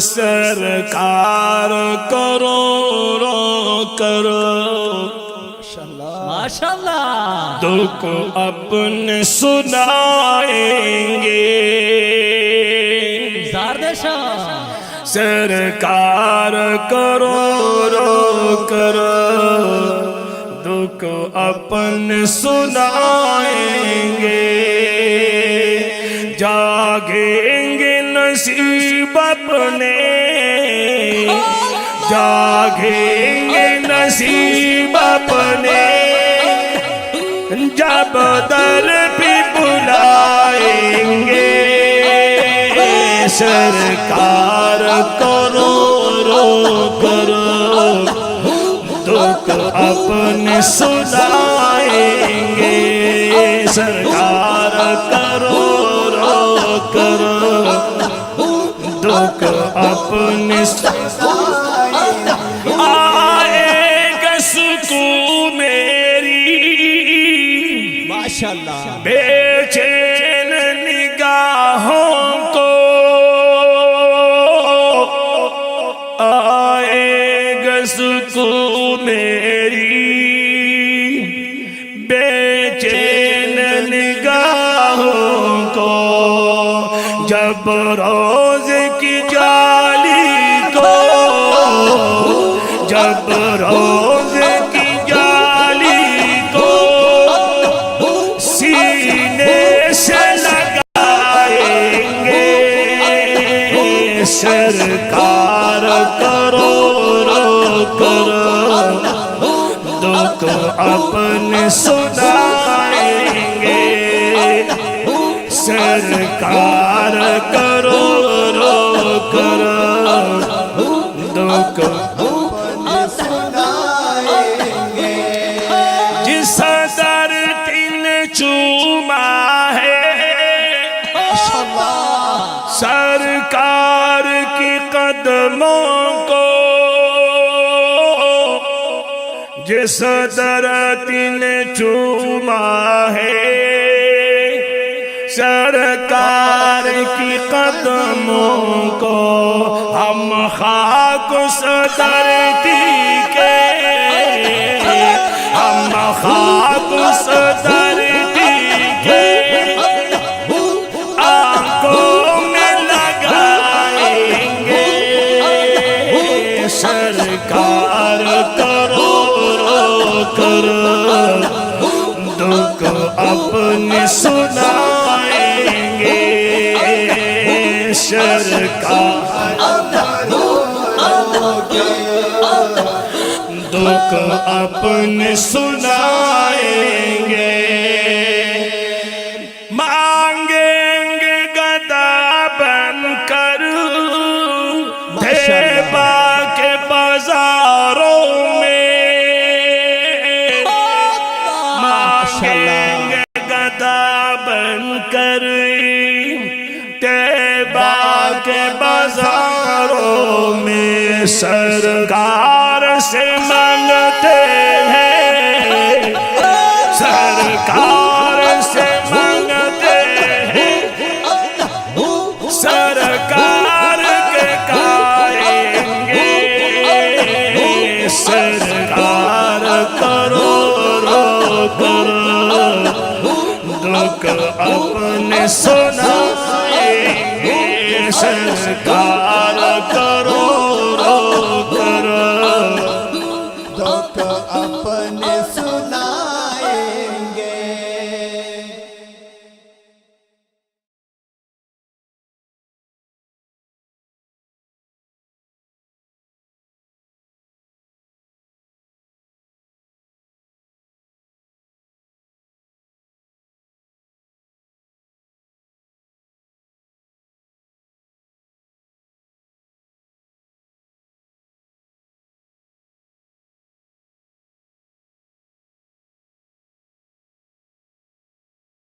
سرکار کروڑوں کرو ماشاءاللہ دکھ اپنے سنائیں گے زاردشاہ سرکار کروڑوں کرو دکھ اپنے سنائیں گے جاگیں گے نصیب اپنے جاگیں گے نصیب اپنے جب در بھی بلائیں گے سرکار کروڑوں کرو دکھ اپنے سنائیں گے سرکار کروڑوں کرو دکھ اپنے سنائیں گے آئے گا سکون میری ماشاءاللہ بے چین نگاہوں کو آئے گا سکون میری بے چین نگاہوں کو جب روز کی جالی کو جب روز کی جالی کو سینے سے لگائیں گے سرکار کروڑوں کرو دکھ اپنے سنائیں گے سرکار کروڑوں کرو دکھ جس در تین چوما ہے سرکار کی قدموں کو جس در تین چوما ہے سرکار کی قدموں کو ہم خاک اس دھرتی کے ہم خاک اس دھرتی کے آنکھوں میں لگائیں گے سرکار کروڑوں کرو دکھ اپنے سنائیں گے سرکار دکھ اپنے سنائیں گے مانگیں گے گدا بن کر دیبا کے بازاروں میں مانگیں گے گدا بن کر دیبا کے بازاروں میں سرکار سے مانگتے ہیں سرکار سے مانگتے ہیں سرکار کے کھائیں گے سرکار کروڑوں کرو دکھ اپنے سنائیں گے سرکار کرو